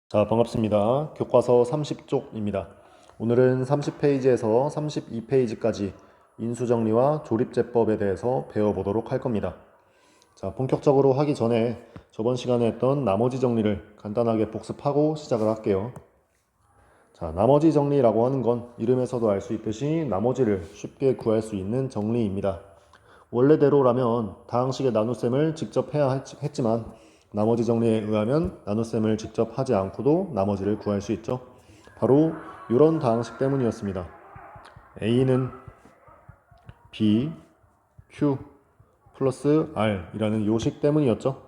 자, 반갑습니다. 교과서 30쪽입니다. 오늘은 30페이지에서 32페이지까지 인수정리와 조립제법에 대해서 배워보도록 할 겁니다. 자, 본격적으로 하기 전에 저번 시간에 했던 나머지 정리를 간단하게 복습하고 시작을 할게요. 자, 나머지 정리라고 하는 건 이름에서도 알 수 있듯이 나머지를 쉽게 구할 수 있는 정리입니다. 원래대로라면 다항식의 나눗셈을 직접 해야 했지만 나머지 정리에 의하면 나눗셈을 직접 하지 않고도 나머지를 구할 수 있죠. 바로 이런 다항식 때문이었습니다. A는 B, Q 플러스 R 이라는 요식 때문이었죠.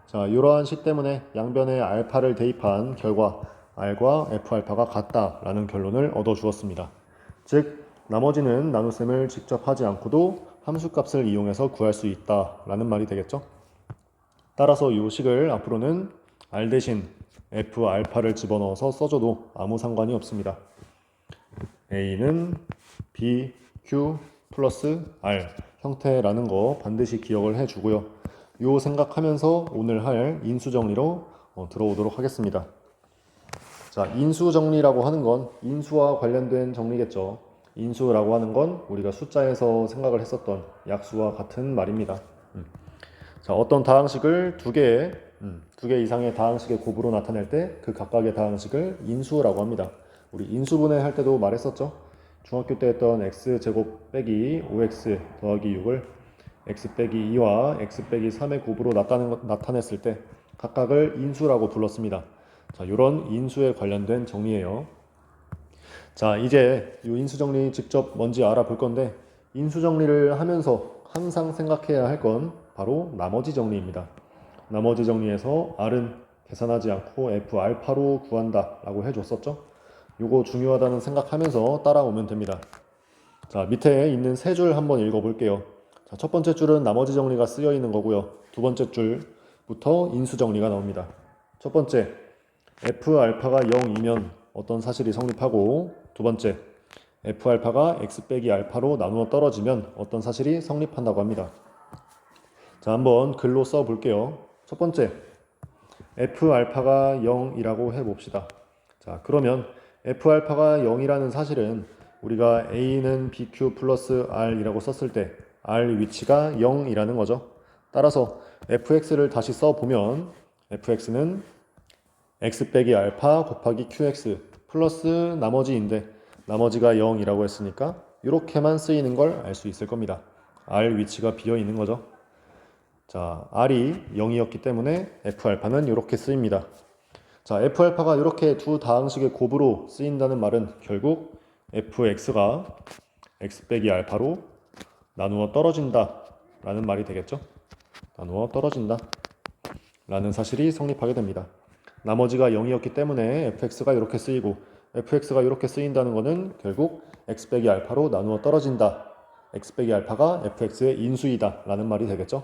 자, 이러한 식 때문에 양변에 알파를 대입한 결과 R과 F알파가 같다라는 결론을 얻어 주었습니다. 즉, 나머지는 나눗셈을 직접 하지 않고도 함수값을 이용해서 구할 수 있다라는 말이 되겠죠. 따라서 이 식을 앞으로는 R 대신 F알파를 집어넣어서 써줘도 아무 상관이 없습니다. A는 B, Q 플러스 R 형태라는 거 반드시 기억을 해주고요. 요 생각하면서 오늘 할 인수정리로 들어오도록 하겠습니다. 자, 인수정리라고 하는 건 인수와 관련된 정리겠죠. 인수라고 하는 건 우리가 숫자에서 생각을 했었던 약수와 같은 말입니다. 자, 어떤 다항식을 두 개 이상의 다항식의 곱으로 나타낼 때 그 각각의 다항식을 인수라고 합니다. 우리 인수분해 할 때도 말했었죠. 중학교 때 했던 x제곱 빼기 5x 더하기 6을 x 빼기 2와 x 빼기 3의 곱으로 나타냈을 때 각각을 인수라고 불렀습니다. 자, 이런 인수에 관련된 정리예요. 자, 이제 이 인수 정리 직접 뭔지 알아볼 건데 인수 정리를 하면서 항상 생각해야 할 건 바로 나머지 정리입니다. 나머지 정리에서 R은 계산하지 않고 F 알파로 구한다 라고 해줬었죠. 이거 중요하다는 생각하면서 따라오면 됩니다. 자, 밑에 있는 세 줄 한번 읽어볼게요. 자, 첫 번째 줄은 나머지 정리가 쓰여 있는 거고요. 두 번째 줄부터 인수 정리가 나옵니다. 첫 번째, F 알파가 0이면 어떤 사실이 성립하고, 두 번째, F 알파가 X 빼기 알파로 나누어 떨어지면 어떤 사실이 성립한다고 합니다. 자, 한번 글로 써 볼게요. 첫 번째, F 알파가 0이라고 해봅시다. 자, 그러면 F 알파가 0이라는 사실은 우리가 A는 BQ 플러스 R이라고 썼을 때 R 위치가 0이라는 거죠. 따라서 fx를 다시 써보면 fx는 x 빼기 알파 곱하기 qx 플러스 나머지인데 나머지가 0이라고 했으니까 이렇게만 쓰이는 걸 알 수 있을 겁니다. R 위치가 비어 있는 거죠. 자, R이 0이었기 때문에 F알파는 이렇게 쓰입니다. 자, F알파가 이렇게 두 다항식의 곱으로 쓰인다는 말은 결국 Fx가 X 빼기 알파로 나누어 떨어진다 라는 말이 되겠죠. 나누어 떨어진다 라는 사실이 성립하게 됩니다. 나머지가 0이었기 때문에 fx가 이렇게 쓰이고 fx가 이렇게 쓰인다는 것은 결국 x 빼기 알파로 나누어 떨어진다. x 빼기 알파가 fx의 인수이다 라는 말이 되겠죠.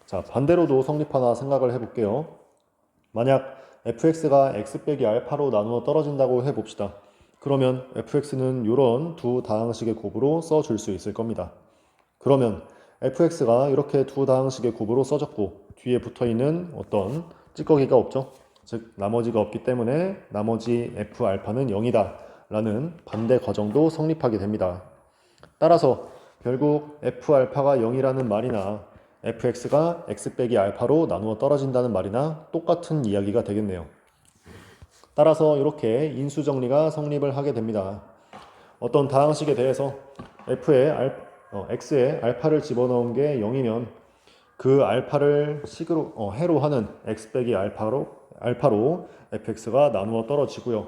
자, 반대로도 성립하나 생각을 해볼게요. 만약 fx가 x 빼기 알파로 나누어 떨어진다고 해봅시다. 그러면 fx는 이런 두 다항식의 곱으로 써줄 수 있을 겁니다. 그러면 fx가 이렇게 두 다항식의 곱으로 써졌고 뒤에 붙어있는 어떤 찌꺼기가 없죠. 즉 나머지가 없기 때문에 나머지 F알파는 0이다 라는 반대 과정도 성립하게 됩니다. 따라서 결국 F알파가 0이라는 말이나 fx가 x 빼기 알파로 나누어 떨어진다는 말이나 똑같은 이야기가 되겠네요. 따라서 이렇게 인수정리가 성립을 하게 됩니다. 어떤 다항식에 대해서 x에 알파를 집어넣은 게 0이면 그 알파를 식으로 해로 하는 x 빼기 알파로 fx가 나누어 떨어지고요.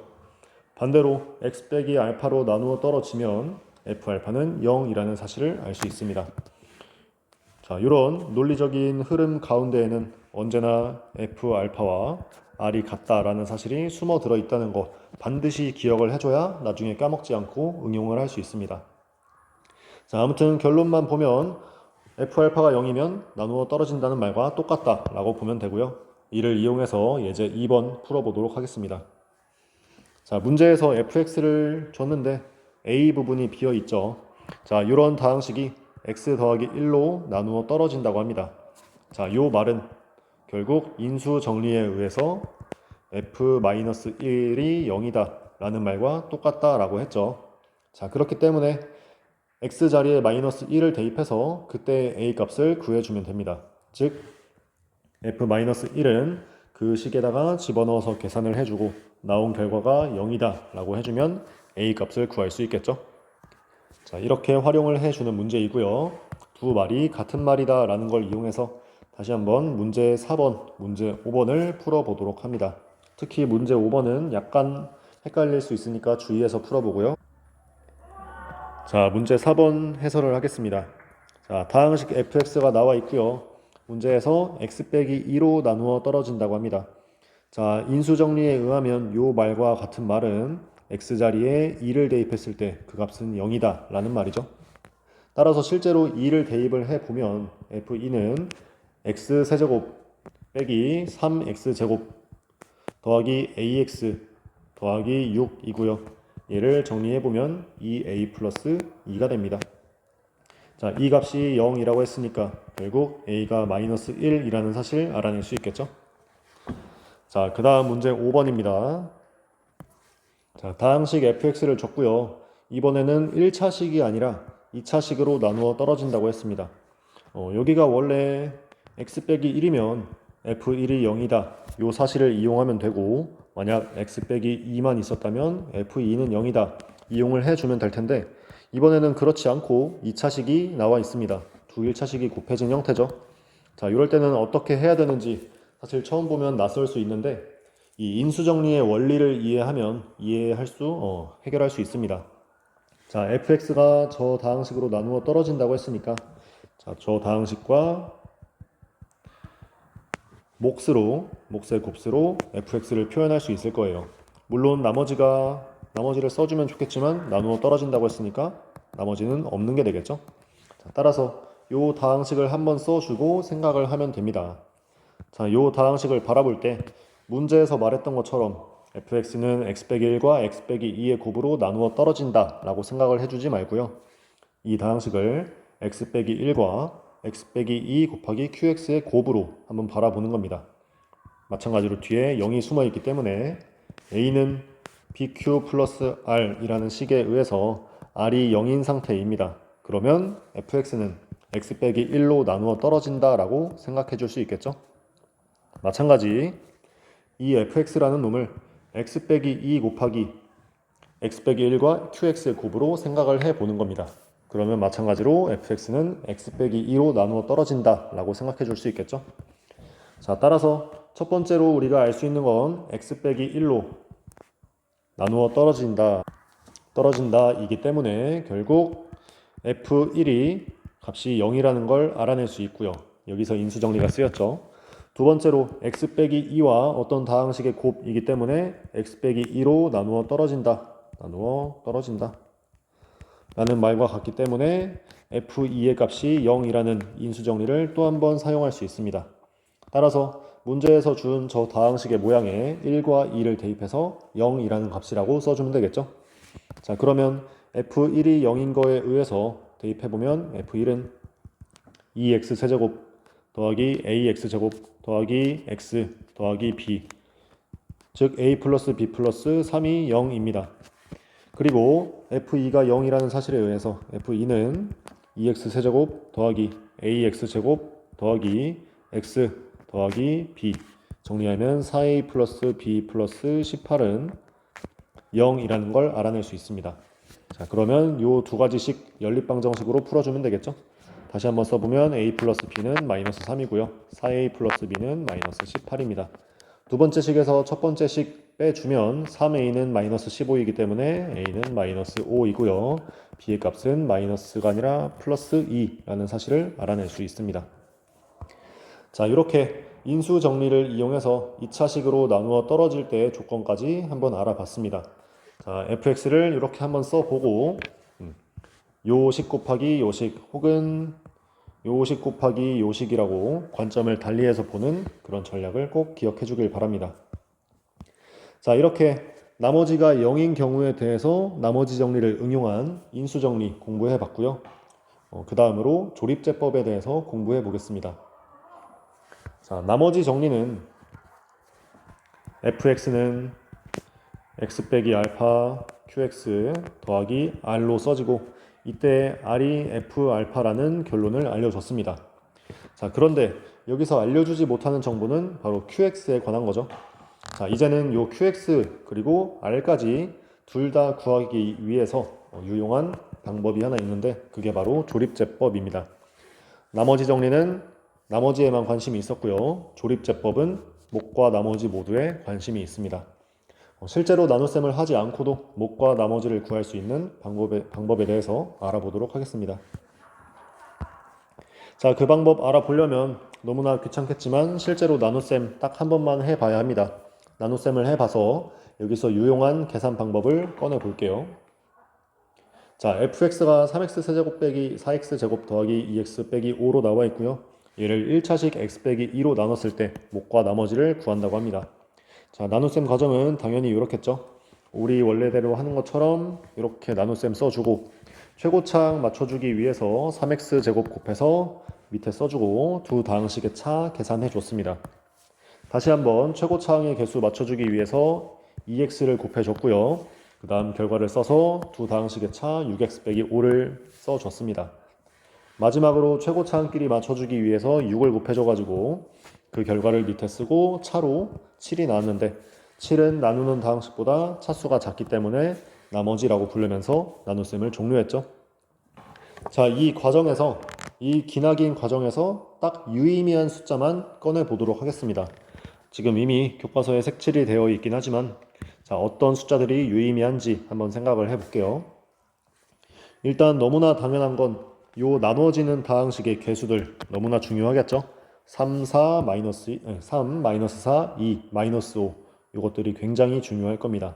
반대로 x 빼기 알파로 나누어 떨어지면 f알파는 0이라는 사실을 알 수 있습니다. 자, 이런 논리적인 흐름 가운데에는 언제나 f알파와 r이 같다라는 사실이 숨어 들어 있다는 거 반드시 기억을 해줘야 나중에 까먹지 않고 응용을 할 수 있습니다. 자, 아무튼 결론만 보면 f알파가 0이면 나누어 떨어진다는 말과 똑같다 라고 보면 되고요. 이를 이용해서 예제 2번 풀어보도록 하겠습니다. 자, 문제에서 fx를 줬는데 a 부분이 비어 있죠. 자, 이런 다항식이 x 더하기 1로 나누어 떨어진다고 합니다. 자, 이 말은 결국 인수 정리에 의해서 f-1이 0이다 라는 말과 똑같다 라고 했죠. 자, 그렇기 때문에 x 자리에 마이너스 1을 대입해서 그때 a 값을 구해주면 됩니다. 즉 f-1은 그 식에다가 집어넣어서 계산을 해주고 나온 결과가 0이다 라고 해주면 a 값을 구할 수 있겠죠. 자, 이렇게 활용을 해주는 문제이고요. 두 말이 같은 말이다 라는 걸 이용해서 다시 한번 문제 4번, 문제 5번을 풀어보도록 합니다. 특히 문제 5번은 약간 헷갈릴 수 있으니까 주의해서 풀어보고요. 자, 문제 4번 해설을 하겠습니다. 자, 다항식 fx가 나와 있고요. 문제에서 x 빼기 2로 나누어 떨어진다고 합니다. 자, 인수정리에 의하면 요 말과 같은 말은 x자리에 2를 대입했을 때 그 값은 0이다 라는 말이죠. 따라서 실제로 2를 대입을 해보면 f2는 x세제곱 빼기 3x제곱 더하기 ax 더하기 6이고요. 얘를 정리해보면 2a 플러스 2가 됩니다. 자, 이 값이 0이라고 했으니까 결국 a가 마이너스 1이라는 사실 알아낼 수 있겠죠. 자, 그 다음 문제 5번입니다. 자, 다항식 fx를 줬고요. 이번에는 1차식이 아니라 2차식으로 나누어 떨어진다고 했습니다. 여기가 원래 x 빼기 1이면 f1이 0이다 요 사실을 이용하면 되고, 만약 x 빼기 2만 있었다면 f2는 0이다 이용을 해주면 될 텐데, 이번에는 그렇지 않고 2차식이 나와 있습니다. 두 1차식이 곱해진 형태죠. 자, 이럴 때는 어떻게 해야 되는지 사실 처음 보면 낯설 수 있는데, 이 인수정리의 원리를 이해하면 해결할 수 있습니다. 자, fx가 저 다항식으로 나누어 떨어진다고 했으니까, 자, 저 다항식과 몫의 곱수로 fx를 표현할 수 있을 거예요. 물론 나머지를 써주면 좋겠지만 나누어 떨어진다고 했으니까 나머지는 없는 게 되겠죠. 자, 따라서 요 다항식을 한번 써주고 생각을 하면 됩니다. 자, 요 다항식을 바라볼 때 문제에서 말했던 것처럼 fx는 x 빼기 1과 x 빼기 2의 곱으로 나누어 떨어진다 라고 생각을 해주지 말고요. 이 다항식을 x 빼기 1과 x 빼기 2 곱하기 qx의 곱으로 한번 바라보는 겁니다. 마찬가지로 뒤에 0이 숨어 있기 때문에 a는 bq 플러스 r이라는 식에 의해서 r이 0인 상태입니다. 그러면 fx는 x 빼기 1로 나누어 떨어진다 라고 생각해 줄 수 있겠죠. 마찬가지 이 fx라는 놈을 x 빼기 2 곱하기 x 빼기 1과 qx의 곱으로 생각을 해보는 겁니다. 그러면 마찬가지로 fx는 x 빼기 2로 나누어 떨어진다 라고 생각해 줄 수 있겠죠. 자, 따라서 첫 번째로 우리가 알 수 있는 건 x 빼기 1로 나누어 떨어진다 이기 때문에 결국 f1이 값이 0이라는 걸 알아낼 수 있고요. 여기서 인수정리가 쓰였죠. 두 번째로 x 빼기 2와 어떤 다항식의 곱이기 때문에 x 빼기 2로 나누어 떨어진다 라는 말과 같기 때문에 f2의 값이 0이라는 인수정리를 또 한 번 사용할 수 있습니다. 따라서 문제에서 준 저 다항식의 모양에 1과 2를 대입해서 0이라는 값이라고 써주면 되겠죠. 자, 그러면 f1이 0인 거에 의해서 대입해보면 f1은 2x세제곱 더하기 ax제곱 더하기 x 더하기 b, 즉 a 플러스 b 플러스 3이 0입니다. 그리고 f2가 0이라는 사실에 의해서 f2는 2x세제곱 더하기 ax제곱 더하기 x 더하기 b, 정리하면 4a 플러스 b 플러스 18은 0이라는 걸 알아낼 수 있습니다. 자, 그러면 요 두 가지씩 연립방정식으로 풀어주면 되겠죠. 다시 한번 써보면 a 플러스 b는 마이너스 3이고요. 4a 플러스 b는 마이너스 18입니다. 두 번째 식에서 첫 번째 식 빼주면 3a는 마이너스 15이기 때문에 a는 마이너스 5이고요. b의 값은 마이너스가 아니라 플러스 2라는 사실을 알아낼 수 있습니다. 자, 이렇게 인수 정리를 이용해서 2차식으로 나누어 떨어질 때의 조건까지 한번 알아봤습니다. 자, fx를 이렇게 한번 써보고 요식 곱하기 요식 혹은 요식 곱하기 요식이라고 관점을 달리해서 보는 그런 전략을 꼭 기억해 주길 바랍니다. 자, 이렇게 나머지가 0인 경우에 대해서 나머지 정리를 응용한 인수 정리 공부해 봤고요. 그 다음으로 조립제법에 대해서 공부해 보겠습니다. 자, 나머지 정리는 fx는 x 빼기 알파 qx 더하기 r로 써지고 이때 r이 f 알파라는 결론을 알려줬습니다. 자, 그런데 여기서 알려주지 못하는 정보는 바로 qx에 관한 거죠. 자, 이제는 요 qx 그리고 r까지 둘 다 구하기 위해서 유용한 방법이 하나 있는데 그게 바로 조립제법입니다. 나머지 정리는 나머지에만 관심이 있었고요. 조립제법은 목과 나머지 모두에 관심이 있습니다. 실제로 나눗셈을 하지 않고도 목과 나머지를 구할 수 있는 방법에 대해서 알아보도록 하겠습니다. 자, 그 방법 알아보려면 너무나 귀찮겠지만 실제로 나눗셈 딱 한 번만 해봐야 합니다. 나눗셈을 해봐서 여기서 유용한 계산 방법을 꺼내 볼게요. 자, fx가 3x 세제곱 빼기 4x 제곱 더하기 2x 빼기 5로 나와 있고요. 얘를 1차식 x 빼기 2로 나눴을 때 목과 나머지를 구한다고 합니다. 자, 나눗셈 과정은 당연히 이렇겠죠. 우리 원래대로 하는 것처럼 이렇게 나눗셈 써주고 최고차항 맞춰주기 위해서 3x 제곱 곱해서 밑에 써주고 두 다항식의 차 계산해 줬습니다. 다시 한번 최고차항의 개수 맞춰주기 위해서 2x를 곱해줬고요. 그 다음 결과를 써서 두 다항식의 차 6x 빼기 5를 써줬습니다. 마지막으로 최고차항끼리 맞춰주기 위해서 6을 곱해줘가지고 그 결과를 밑에 쓰고 차로 7이 나왔는데 7은 나누는 다항식보다 차수가 작기 때문에 나머지라고 부르면서 나눗셈을 종료했죠. 자, 이 기나긴 과정에서 딱 유의미한 숫자만 꺼내 보도록 하겠습니다. 지금 이미 교과서에 색칠이 되어 있긴 하지만 자, 어떤 숫자들이 유의미한지 한번 생각을 해볼게요. 일단 너무나 당연한 건 요 나누어지는 다항식의 개수들 너무나 중요하겠죠. 3, 4, 마이너스 3, 마이너스 4, 2, 마이너스 5 이것들이 굉장히 중요할 겁니다.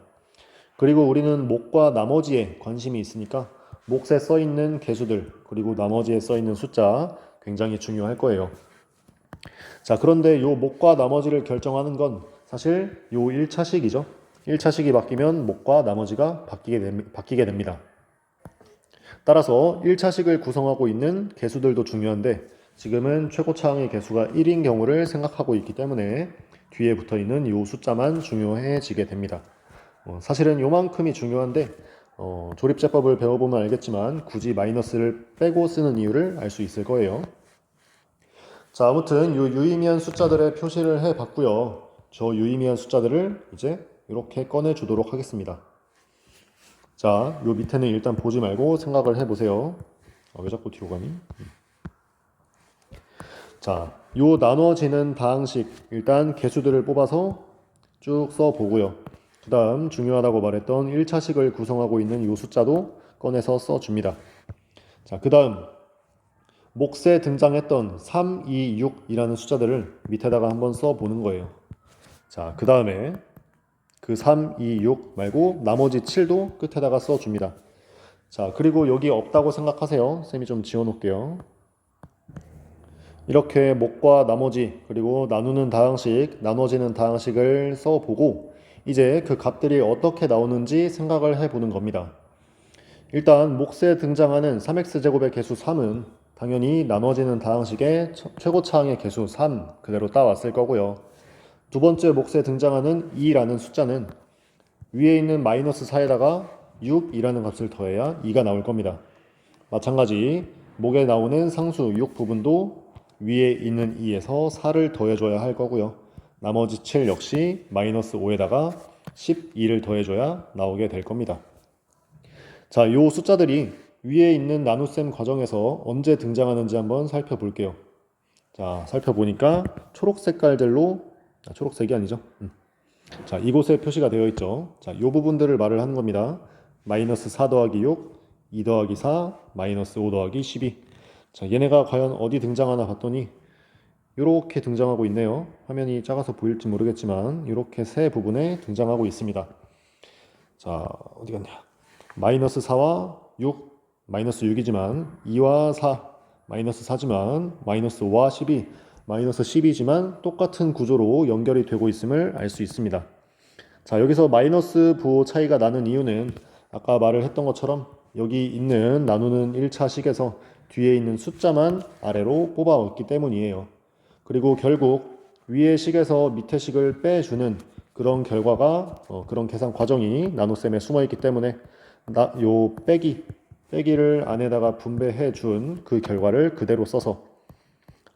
그리고 우리는 목과 나머지에 관심이 있으니까 몫에 써있는 개수들 그리고 나머지에 써있는 숫자 굉장히 중요할 거예요. 자, 그런데 요 목과 나머지를 결정하는 건 사실 요 1차식이죠. 1차식이 바뀌면 목과 나머지가 바뀌게 됩니다. 따라서 1차식을 구성하고 있는 개수들도 중요한데 지금은 최고차항의 개수가 1인 경우를 생각하고 있기 때문에 뒤에 붙어있는 이 숫자만 중요해지게 됩니다. 사실은 요만큼이 중요한데 조립제법을 배워보면 알겠지만 굳이 마이너스를 빼고 쓰는 이유를 알 수 있을 거예요. 자, 아무튼 요 유의미한 숫자들의 표시를 해봤고요. 저 유의미한 숫자들을 이제 이렇게 꺼내주도록 하겠습니다. 자, 요 밑에는 일단 보지 말고 생각을 해보세요. 왜 자꾸 뒤로 가니? 자, 요 나눠지는 다항식 일단 개수들을 뽑아서 쭉 써보고요. 그 다음 중요하다고 말했던 1차식을 구성하고 있는 요 숫자도 꺼내서 써줍니다. 자, 그 다음 몫에 등장했던 3, 2, 6이라는 숫자들을 밑에다가 한번 써보는 거예요. 자, 그 다음에 그 3, 2, 6 말고 나머지 7도 끝에다가 써줍니다. 자, 그리고 여기 없다고 생각하세요. 쌤이 좀 지워놓을게요. 이렇게 목과 나머지 그리고 나누는 다항식, 나눠지는 다항식을 써보고 이제 그 값들이 어떻게 나오는지 생각을 해보는 겁니다. 일단 몫에 등장하는 3x제곱의 개수 3은 당연히 나눠지는 다항식의 최고차항의 개수 3 그대로 따왔을 거고요. 두 번째 몫에 등장하는 2라는 숫자는 위에 있는 마이너스 4에다가 6이라는 값을 더해야 2가 나올 겁니다. 마찬가지 목에 나오는 상수 6 부분도 위에 있는 2에서 4를 더해줘야 할 거고요. 나머지 7 역시 마이너스 5에다가 12를 더해줘야 나오게 될 겁니다. 자, 이 숫자들이 위에 있는 나눗셈 과정에서 언제 등장하는지 한번 살펴볼게요. 자, 살펴보니까 초록 색깔들로 초록색이 아니죠. 자, 이곳에 표시가 되어 있죠. 자, 이 부분들을 말을 하는 겁니다. 마이너스 4 더하기 6, 2 더하기 4, 마이너스 5 더하기 12. 자, 얘네가 과연 어디 등장하나 봤더니 이렇게 등장하고 있네요. 화면이 작아서 보일지 모르겠지만 이렇게 세 부분에 등장하고 있습니다. 자, 어디 갔냐. 마이너스 4와 6, 마이너스 6이지만 2와 4, 마이너스 4지만 마이너스 5와 12, 마이너스 12지만 똑같은 구조로 연결이 되고 있음을 알 수 있습니다. 자, 여기서 마이너스 부호 차이가 나는 이유는 아까 말을 했던 것처럼 여기 있는 나누는 1차 식에서 뒤에 있는 숫자만 아래로 뽑아왔기 때문이에요. 그리고 결국 위의 식에서 밑의 식을 빼주는 그런 결과가 그런 계산 과정이 나눗셈에 숨어 있기 때문에 요 빼기를 안에다가 분배해 준 그 결과를 그대로 써서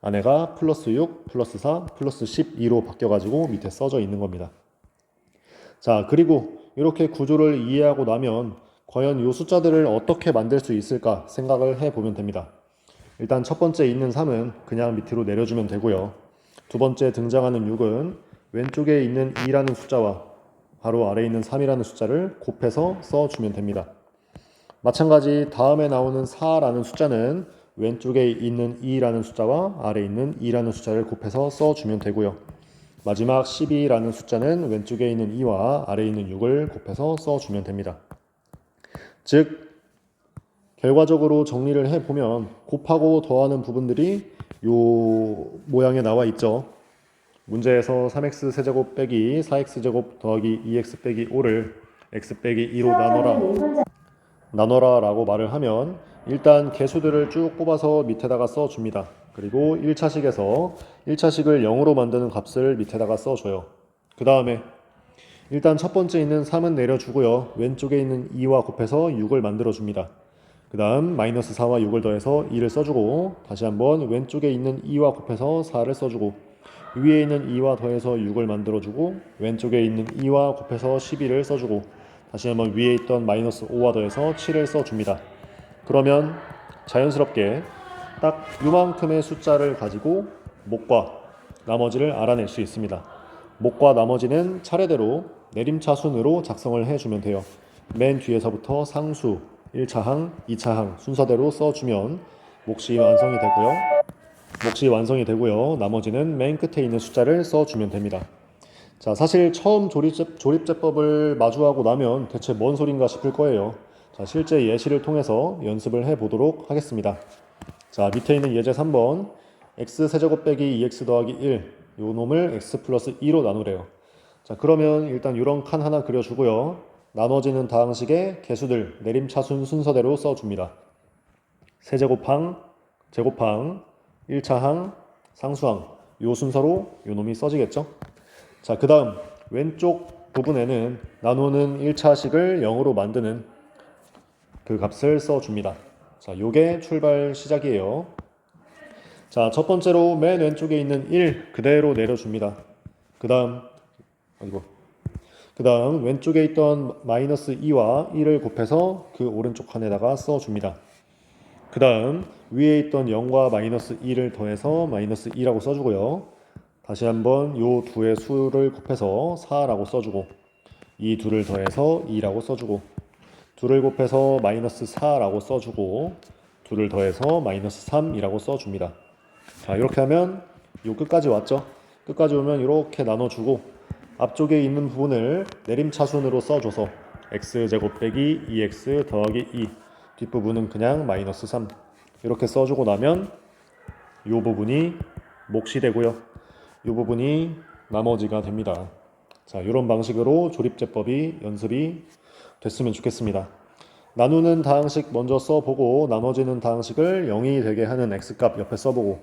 안에가 플러스 6, 플러스 4, 플러스 12로 바뀌어가지고 밑에 써져 있는 겁니다. 자, 그리고 이렇게 구조를 이해하고 나면 과연 이 숫자들을 어떻게 만들 수 있을까 생각을 해보면 됩니다. 일단 첫 번째 있는 3은 그냥 밑으로 내려주면 되고요. 두 번째 등장하는 6은 왼쪽에 있는 2라는 숫자와 바로 아래에 있는 3이라는 숫자를 곱해서 써주면 됩니다. 마찬가지 다음에 나오는 4라는 숫자는 왼쪽에 있는 2라는 숫자와 아래에 있는 2라는 숫자를 곱해서 써주면 되고요. 마지막 12라는 숫자는 왼쪽에 있는 2와 아래에 있는 6을 곱해서 써주면 됩니다. 즉 결과적으로 정리를 해보면 곱하고 더하는 부분들이 요 모양에 나와 있죠. 문제에서 3x 세제곱 빼기 4x제곱 더하기 2x 빼기 5를 x 빼기 2로 나눠라 라고 말을 하면 일단 개수들을 쭉 뽑아서 밑에다가 써줍니다. 그리고 1차식에서 1차식을 0으로 만드는 값을 밑에다가 써줘요. 그 다음에 일단 첫 번째 있는 3은 내려주고요. 왼쪽에 있는 2와 곱해서 6을 만들어줍니다. 그 다음 마이너스 4와 6을 더해서 2를 써주고 다시 한번 왼쪽에 있는 2와 곱해서 4를 써주고 위에 있는 2와 더해서 6을 만들어주고 왼쪽에 있는 2와 곱해서 12를 써주고 다시 한번 위에 있던 마이너스 5와 더해서 7을 써줍니다. 그러면 자연스럽게 딱 이만큼의 숫자를 가지고 목과 나머지를 알아낼 수 있습니다. 목과 나머지는 차례대로 내림차순으로 작성을 해주면 돼요. 맨 뒤에서부터 상수, 1차항, 2차항 순서대로 써주면 몫이 완성이 되고요. 나머지는 맨 끝에 있는 숫자를 써주면 됩니다. 자, 사실 처음 조립제법을 마주하고 나면 대체 뭔 소린가 싶을 거예요. 자, 실제 예시를 통해서 연습을 해보도록 하겠습니다. 자, 밑에 있는 예제 3번 x세제곱 빼기 2x 더하기 1 요 놈을 x 플러스 2로 나누래요. 자, 그러면 일단 이런 칸 하나 그려주고요. 나눠지는 다항식의 개수들 내림차순 순서대로 써줍니다. 세제곱항, 제곱항, 1차항, 상수항 요 순서로 요 놈이 써지겠죠. 자, 그 다음 왼쪽 부분에는 나누는 1차식을 0으로 만드는 그 값을 써줍니다. 자, 요게 출발 시작이에요. 자, 첫 번째로 맨 왼쪽에 있는 1 그대로 내려줍니다. 그 다음 왼쪽에 있던 마이너스 2와 1을 곱해서 그 오른쪽 칸에다가 써줍니다. 그 다음 위에 있던 0과 마이너스 2를 더해서 마이너스 2라고 써주고요. 다시 한번 요 두의 수를 곱해서 4라고 써주고 이 둘을 더해서 2라고 써주고 둘을 곱해서 마이너스 4라고 써주고 둘을 더해서 마이너스 3이라고 써줍니다. 자, 이렇게 하면 요 끝까지 왔죠. 끝까지 오면 이렇게 나눠주고 앞쪽에 있는 부분을 내림차순으로 써줘서 x제곱 빼기 2x 더하기 2 뒷부분은 그냥 마이너스 3 이렇게 써주고 나면 요 부분이 몫이 되고요. 이 부분이 나머지가 됩니다. 자, 이런 방식으로 조립제법이 연습이 됐으면 좋겠습니다. 나누는 다항식 먼저 써보고 나머지는 다항식을 0이 되게 하는 x값 옆에 써보고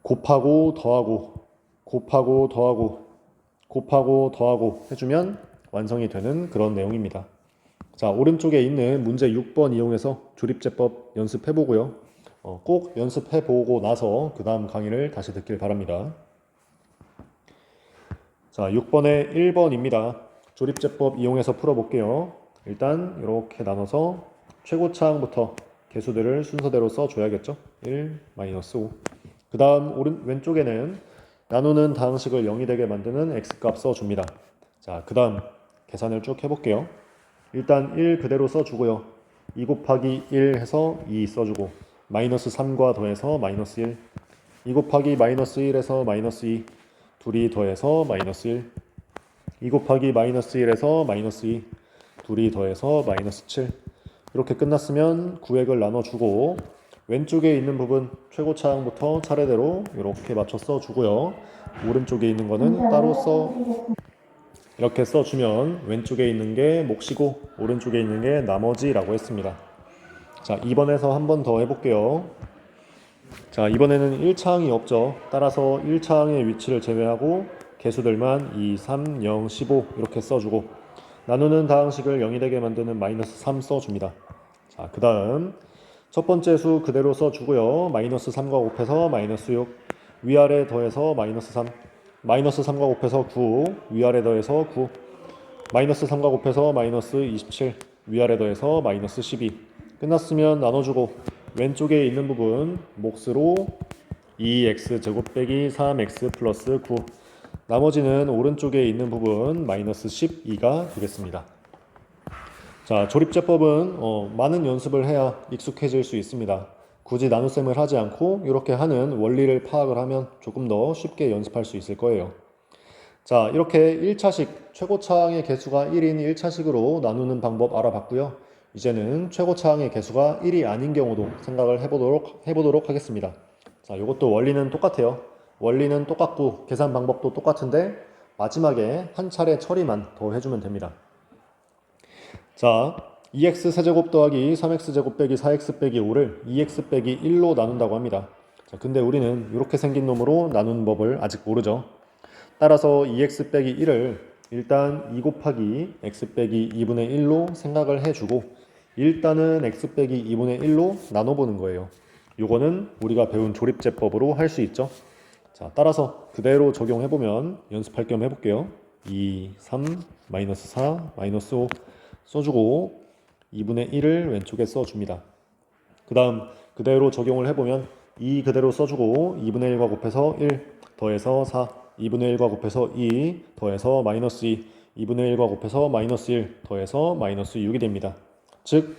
곱하고 더하고 해주면 완성이 되는 그런 내용입니다. 자, 오른쪽에 있는 문제 6번 이용해서 조립제법 연습해보고요. 꼭 연습해보고 나서 그 다음 강의를 다시 듣길 바랍니다. 자, 6번에 1번입니다. 조립제법 이용해서 풀어볼게요. 일단 이렇게 나눠서 최고차항부터 개수들을 순서대로 써줘야겠죠. 1, 마이너스 5. 그 다음 왼쪽에는 나누는 다항식을 0이 되게 만드는 x값 써줍니다. 자, 그 다음 계산을 쭉 해볼게요. 일단 1 그대로 써주고요. 2 곱하기 1 해서 2 써주고 마이너스 3과 더해서 마이너스 1 2 곱하기 마이너스 1에서 마이너스 2 둘이 더해서 마이너스 1 2 곱하기 마이너스 1에서 마이너스 2 둘이 더해서 마이너스 7 이렇게 끝났으면 구획을 나눠주고 왼쪽에 있는 부분 최고차항부터 차례대로 이렇게 맞춰 써주고요. 오른쪽에 있는 거는 따로 이렇게 써주면 왼쪽에 있는 게 몫이고 오른쪽에 있는 게 나머지라고 했습니다. 자, 2번에서 한 번 더 해볼게요. 자, 이번에는 1차항이 없죠. 따라서 1차항의 위치를 제외하고 개수들만 2, 3, 0, 15 이렇게 써주고 나누는 다항식을 0이 되게 만드는 마이너스 3 써줍니다. 자, 그 다음 첫 번째 수 그대로 써주고요. 마이너스 3과 곱해서 마이너스 6 위아래 더해서 마이너스 3 마이너스 3과 곱해서 9 위아래 더해서 9 마이너스 3과 곱해서 마이너스 27 위아래 더해서 마이너스 12 끝났으면 나눠주고 왼쪽에 있는 부분 몫으로 2x제곱 빼기 3x 플러스 9 나머지는 오른쪽에 있는 부분 마이너스 12가 되겠습니다. 자, 조립제법은 많은 연습을 해야 익숙해질 수 있습니다. 굳이 나눗셈을 하지 않고 이렇게 하는 원리를 파악을 하면 조금 더 쉽게 연습할 수 있을 거예요. 자, 이렇게 1차식 최고차항의 개수가 1인 1차식으로 나누는 방법 알아봤고요. 이제는 최고차항의 개수가 1이 아닌 경우도 생각을 해보도록 하겠습니다. 자, 이것도 원리는 똑같아요. 원리는 똑같고 계산 방법도 똑같은데 마지막에 한 차례 처리만 더 해주면 됩니다. 자, 2x 세제곱 더하기 3x제곱 빼기 4x 빼기 5를 2x 빼기 1로 나눈다고 합니다. 자, 근데 우리는 이렇게 생긴 놈으로 나눈 법을 아직 모르죠. 따라서 2x 빼기 1을 일단 2 곱하기 x 빼기 2분의 1로 생각을 해주고 일단은 x 빼기 2분의 1로 나눠보는 거예요. 요거는 우리가 배운 조립제법으로 할 수 있죠. 자, 따라서 그대로 적용해보면 연습할 겸 해볼게요. 2, 3, 마이너스 4, 마이너스 5 써주고 2분의 1을 왼쪽에 써줍니다. 그 다음 그대로 적용을 해보면 2 그대로 써주고 2분의 1과 곱해서 1 더해서 4 2분의 1과 곱해서 2 더해서 마이너스 2 2분의 1과 곱해서 마이너스 1 더해서 마이너스 6이 됩니다. 즉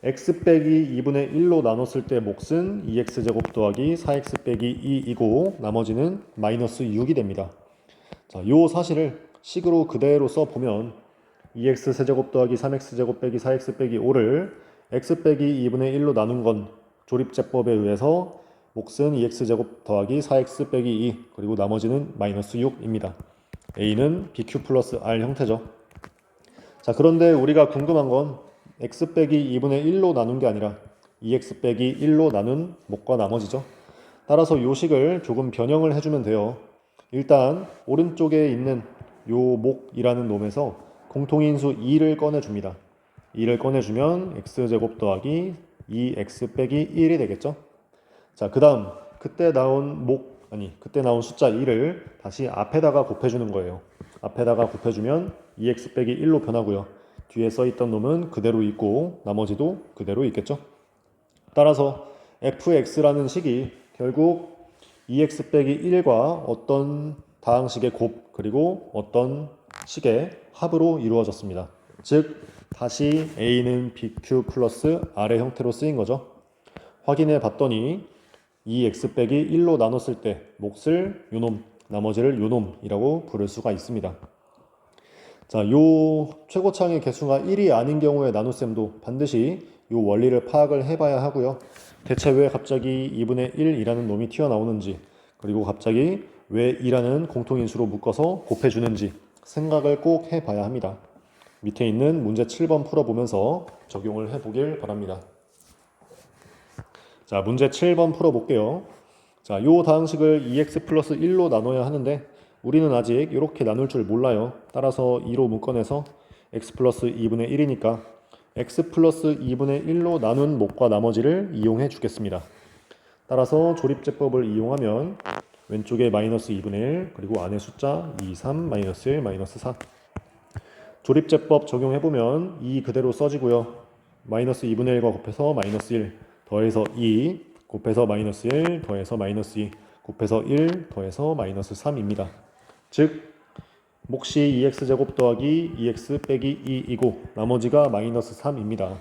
x 빼기 2분의 1로 나눴을 때 몫은 2x제곱 더하기 4x 빼기 2이고 나머지는 마이너스 6이 됩니다. 자, 요 사실을 식으로 그대로 써보면 2x 세제곱 더하기 3x제곱 빼기 4x 빼기 5를 x 빼기 2분의 1로 나눈 건 조립제법에 의해서 몫은 2x제곱 더하기 4x 빼기 2 그리고 나머지는 마이너스 6입니다. a는 bq 플러스 r 형태죠. 자, 그런데 우리가 궁금한 건 x 빼기 2분의 1로 나눈 게 아니라 2x 빼기 1로 나눈 몫과 나머지죠. 따라서 요 식을 조금 변형을 해주면 돼요. 일단 오른쪽에 있는 요 몫이라는 놈에서 공통인수 2를 꺼내줍니다. 2를 꺼내주면 x제곱 더하기 2x 빼기 1이 되겠죠. 자, 그 다음 그때 나온 숫자 2를 다시 앞에다가 곱해주는 거예요. 앞에다가 곱해주면 2x 빼기 1로 변하고요. 뒤에 써있던 놈은 그대로 있고 나머지도 그대로 있겠죠. 따라서 fx라는 식이 결국 2x 빼기 1과 어떤 다항식의 곱 그리고 어떤 식의 합으로 이루어졌습니다. 즉 다시 a는 bq 플러스 r의 형태로 쓰인 거죠. 확인해 봤더니 2x 빼기 1로 나눴을 때 몫을 요놈, 나머지를 요놈이라고 부를 수가 있습니다. 자, 요 최고차항의 개수가 1이 아닌 경우의 나눗셈도 반드시 요 원리를 파악을 해봐야 하고요. 대체 왜 갑자기 2분의 1이라는 놈이 튀어나오는지 그리고 갑자기 왜 2라는 공통인수로 묶어서 곱해주는지 생각을 꼭 해봐야 합니다. 밑에 있는 문제 7번 풀어보면서 적용을 해보길 바랍니다. 자, 문제 7번 풀어볼게요. 자, 요 다항식을 2x 플러스 1로 나눠야 하는데 우리는 아직 이렇게 나눌 줄 몰라요. 따라서 2로 묶어내서 x 플러스 2분의 1이니까 x 플러스 2분의 1로 나눈 몫과 나머지를 이용해 주겠습니다. 따라서 조립제법을 이용하면 왼쪽에 마이너스 2분의 1 그리고 안에 숫자 2, 3, 마이너스 1, 마이너스 4 조립제법 적용해보면 2 그대로 써지고요. 마이너스 2분의 1과 곱해서 마이너스 1 더해서 2 곱해서 마이너스 1 더해서 마이너스 2 곱해서 1 더해서 마이너스 3입니다. 즉 몫이 2x제곱 더하기 2x 빼기 2이고 나머지가 마이너스 3입니다.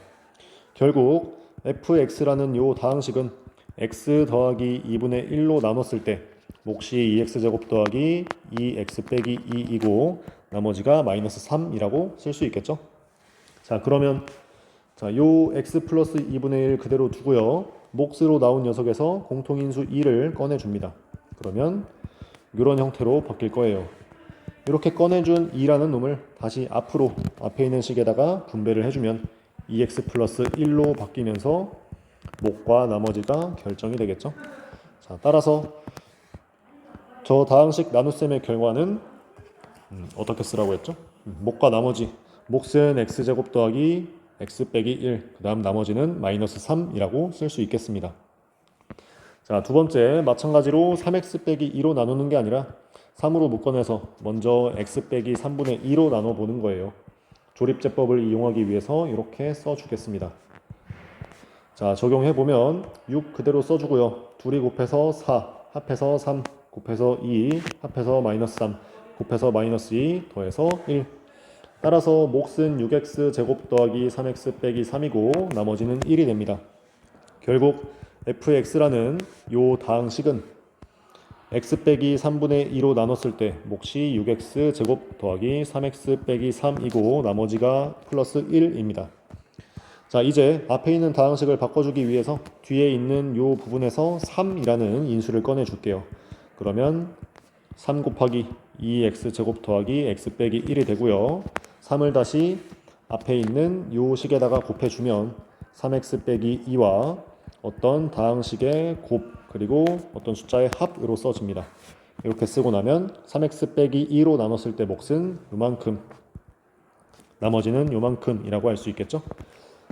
결국 fx라는 요 다항식은 x 더하기 2분의 1로 나눴을 때 몫이 2x제곱 더하기 2x 빼기 2이고 나머지가 마이너스 3이라고 쓸 수 있겠죠. 자, 그러면 요 x 플러스 2분의 1 그대로 두고요. 몫으로 나온 녀석에서 공통인수 2를 꺼내줍니다. 그러면 이런 형태로 바뀔 거예요. 이렇게 꺼내준 2라는 놈을 다시 앞에 있는 식에다가 분배를 해주면 2x 플러스 1로 바뀌면서 몫과 나머지가 결정이 되겠죠. 자, 따라서 저 다항식 나눗셈의 결과는 어떻게 쓰라고 했죠? 목과 나머지, 몫은 x제곱 더하기 x 빼기 1, 그 다음 나머지는 마이너스 3이라고 쓸 수 있겠습니다. 자, 두 번째, 마찬가지로 3x 빼기 2로 나누는 게 아니라 3으로 묶어내서 먼저 x 빼기 3분의 2로 나눠보는 거예요. 조립제법을 이용하기 위해서 이렇게 써주겠습니다. 자, 적용해보면 6 그대로 써주고요. 둘이 곱해서 4, 합해서 3, 곱해서 2, 합해서 마이너스 3, 곱해서 마이너스 2, 더해서 1. 따라서 몫은 6x 제곱 더하기 3x 빼기 3이고 나머지는 1이 됩니다. 결국 fx라는 요 다항식은 x 빼기 3분의 2로 나눴을 때 몫이 6x 제곱 더하기 3x 빼기 3이고 나머지가 플러스 1입니다. 자, 이제 앞에 있는 다항식을 바꿔주기 위해서 뒤에 있는 요 부분에서 3이라는 인수를 꺼내 줄게요. 그러면 3 곱하기 2x 제곱 더하기 x 빼기 1이 되고요. 3을 다시 앞에 있는 요 식에다가 곱해주면 3x 빼기 2와 어떤 다항식의 곱 그리고 어떤 숫자의 합으로 써집니다. 이렇게 쓰고 나면 3x 빼기 2로 나눴을 때 몫은 요만큼, 나머지는 요만큼이라고 할 수 있겠죠.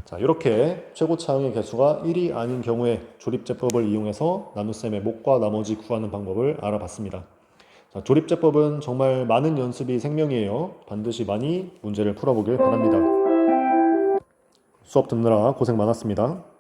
자, 이렇게 최고차항의 개수가 1이 아닌 경우에 조립제법을 이용해서 나눗셈의 목과 나머지 구하는 방법을 알아봤습니다. 자, 조립제법은 정말 많은 연습이 생명이에요. 반드시 많이 문제를 풀어보길 바랍니다. 수업 듣느라 고생 많았습니다.